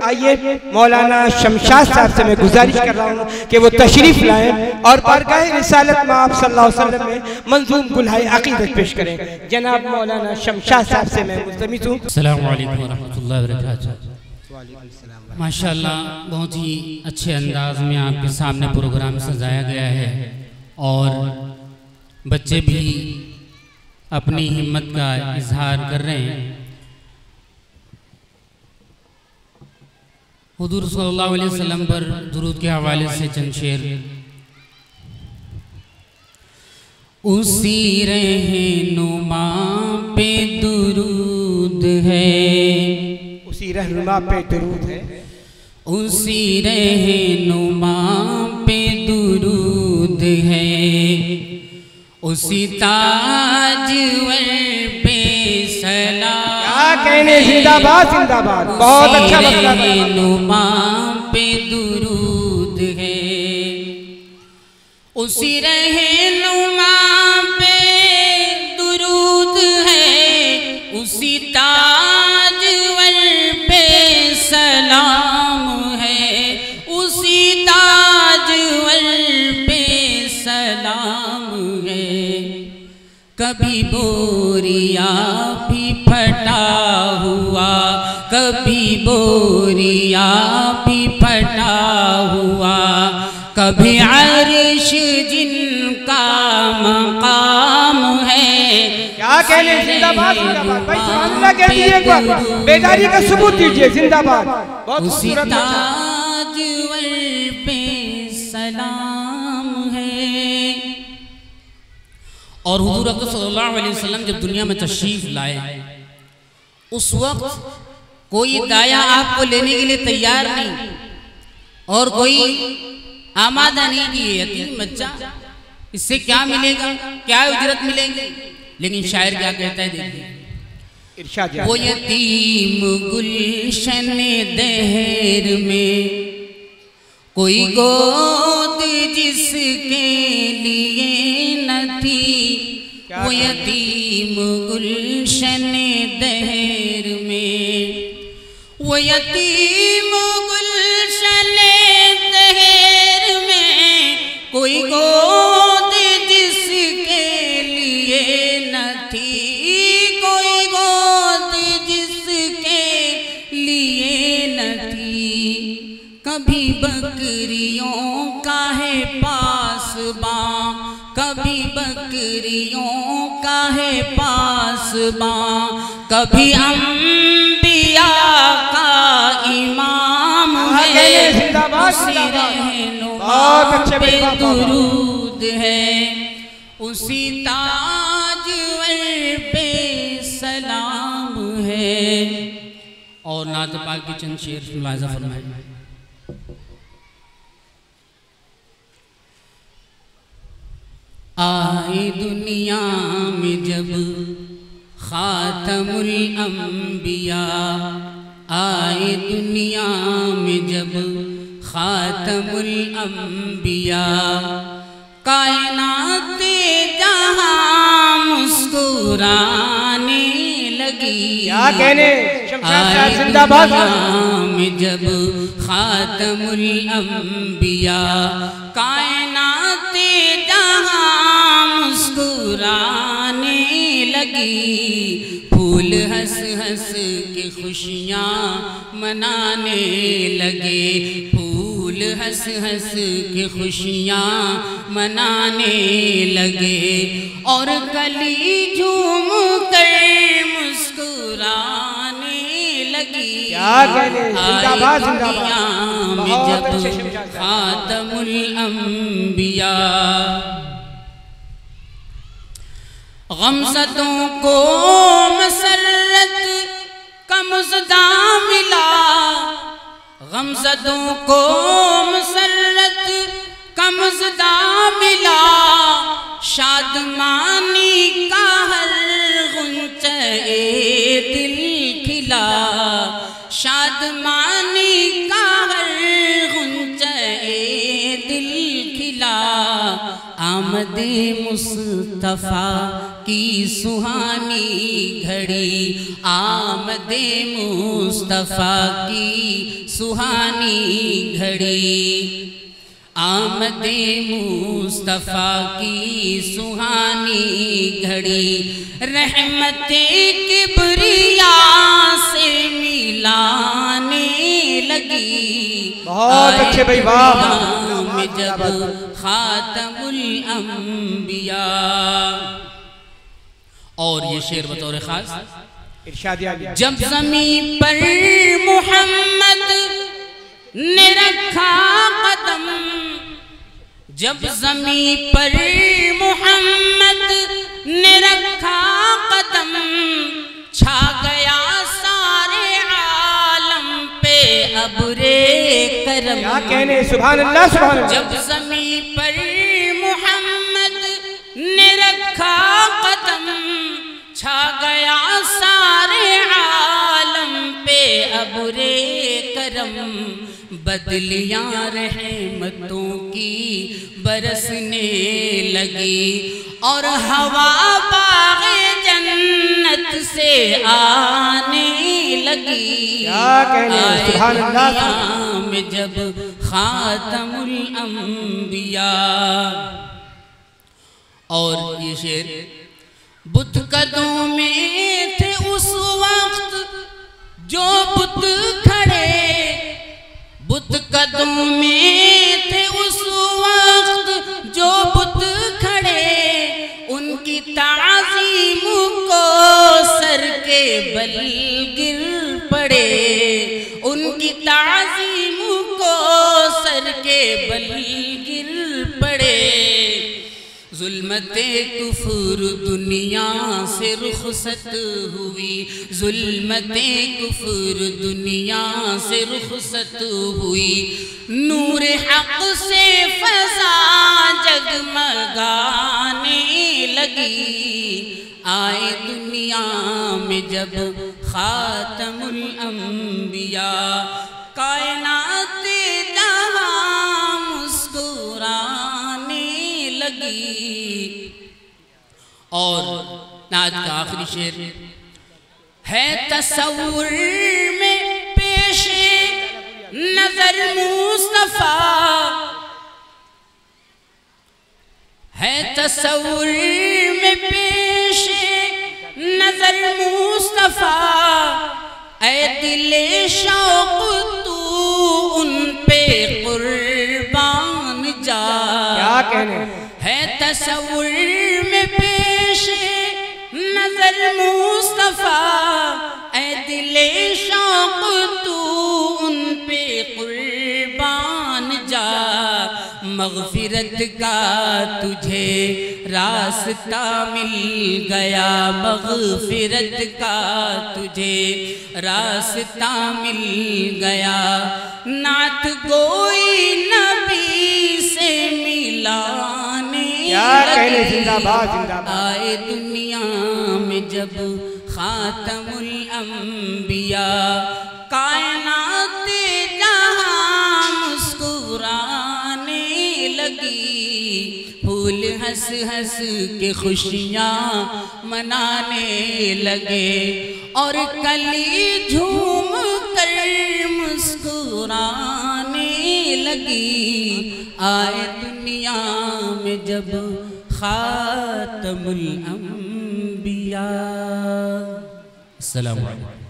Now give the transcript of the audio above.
आइए मौलाना शमशाद साहब से मैं गुजारिश कर रहा हूँ कि वो तशरीफ लाएं और बारगाह रिसालत में आप सल्लल्लाहु अलैहि वसल्लम में मंजूम गुलहाए अकीदत पेश करें। जनाब मौलाना शमशाद साहब से मैं मुल्तमिस हूँ। अस्सलामु अलैकुम व रहमतुल्लाहि व बरकातुहू। माशाअल्लाह बहुत ही अच्छे अंदाज में आपके सामने प्रोग्राम सजाया गया है और बच्चे भी अपनी हिम्मत का इजहार कर रहे हैं। हुजूर सल्लल्लाहु अलैहि वसल्लम पर दुरूद के हवाले से चंद शेर। उसी रहनुमा पे दुरूद है, उसी रहनुमा पे दुरूद है, उसी रहनुमा पे दुरूद है, उसी ताजवर पे सलाम। क्या कहने, जिंदाबाद जिंदाबाद, बहुत अच्छा मसला। रहनुमा पे दुरूद है, उसी रहनुमा पे दुरूद है, उसी ताजवर पे सलाम है, उसी ताजवर पे सलाम है। कभी बोरिया भी फटा हुआ, कभी बोरिया भी फटा हुआ, कभी अर्श जिनका मकाम है। क्या कहने, जिंदाबाद जिंदाबाद। भाई सुभान अल्लाह कह दीजिए एक बार, बेदारी का सबूत दीजिए। जिंदाबाद। उसी ताजवर पे सलाम है। और हुजूर अकरम सल्लल्लाहु अलैहि वसल्लम जब दुनिया में तशरीफ लाए, उस वक्त कोई दाया आपको लेने के लिए तैयार नहीं और कोई आमादा नहीं कि यतीम बच्चा, इससे क्या मिलेगा, क्या उजरत मिलेगी। लेकिन शायर क्या कहता है, देखिए। वो यतीम गुलशन दहर में, कोई गोद जिसके लिए न थी, वो यतीम गुलशन दहर में, वो यतीम गुलशन दहर में, कोई गोद जिसके लिए न थी, कोई गोद जिसके लिए न थी। कभी बकरियों का है पासबां, कभी बकरियों का है पासबां, कभी अंबिया का इमाम है, उसी रहनुमा पे दुरूद है, उसी ताजवर पे सलाम है। और नात पाक की चंद शेर मुलाहिजा फरमाए। आए दुनिया में जब खातमुल अंबिया, आए दुनिया में जब खातमुल अंबिया, कायनात जहां मुस्कुराने लगी। क्या कहने, आए दुनिया में जब खातमुल अंबिया, कायनात जहां मुस्कुराने लगी। फूल हंस हंस के खुशियाँ मनाने लगे, फूल हंस हंस के खुशियाँ मनाने लगे, और कली झूम कर मुस्कुराने लगी। क्या कहने, जिंदाबाद जिंदाबाद, में जब खातमुल अंबिया। गमज़दों को मसरत का मुज़दा मिला, गमज़दों को मसरत का मुज़दा मिला, शादमानी का हर गुंचे दिल खिला, शादमानी का हर गुंचे दिल खिला। आमदे मुस्तफ़ा की सुहानी घड़ी, आमदे मुस्तफ़ा की सुहानी घड़ी, आमदे मुस्तफ़ा की सुहानी घड़ी, रहमते किबरिया से मिलाने लगी। बहुत अच्छे भाई, वाह। में जब खातमुल अंबिया। और ये शेर बतौर खास इरशाद आलिया। जब ज़मीन पर मोहम्मद ने रखा कदम, जब ज़मीन पर मोहम्मद ने रखा कदम, छा गया सारे आलम पे अब्रे करम। क्या कहने, सुभान अल्लाह सुभान अल्लाह। जब ज़मीन पर मोहम्मद ने रखा कदम, छा गया सारे आलम पे अब्रे करम। बदलियां रहमतों की बरसने लगी, और हवा बाग़े जन्नत से आने लगी। क्या कहने, सुभान अल्लाह। में जब खातमुल अंबिया। और ये शेर बुत कदों में थे उस वक्त जो बुत खड़े, बुत कदों में थे उस वक्त जो बुत खड़े, उनकी ताज़ीम को सर के बल गिर पड़े, उनकी ताज़ीम को सर के बल गिर पड़े। ज़ुल्मते कुफ्र दुनिया से रुखसत हुई, ज़ुल्मते कुफ्र दुनिया से रुखसत हुई, नूर हक़ से फ़ज़ा जगमगाने लगी। आए दुनिया में जब खातमुल अंबिया, कायनात जहां मुस्कुराने लगी। और नात का आखिरी शेर है तसव्वुर में पेशे नजर मुस्तफ़ा, है तसव्वुर में पेशे नजर मुस्तफ़ा, ऐ दिले शौक़ तू उन पे कुर्बान जा। क्या कहने, है तसव्वुर में पेश नजर मुस्तफ़ा, ऐ दिले शौक़ तू उन पे कुर्बान जा। मग़फ़िरत का तुझे रास्ता मिल गया, मग़फ़िरत का तुझे रास्ता मिल गया। नात गोई नबी से मिलाने लगे। जिंदाबाद जिंदाबाद। आए दुनिया में जब खातमुल अंबिया, कायनात जहां मुस्कुराने लगी। फूल हंस हंस के खुशियाँ मनाने लगे, और कली झूम कर मुस्कुराने लगी। आए दुनिया में जब खातमुल अंबिया। अस्सलामु अलैकुम।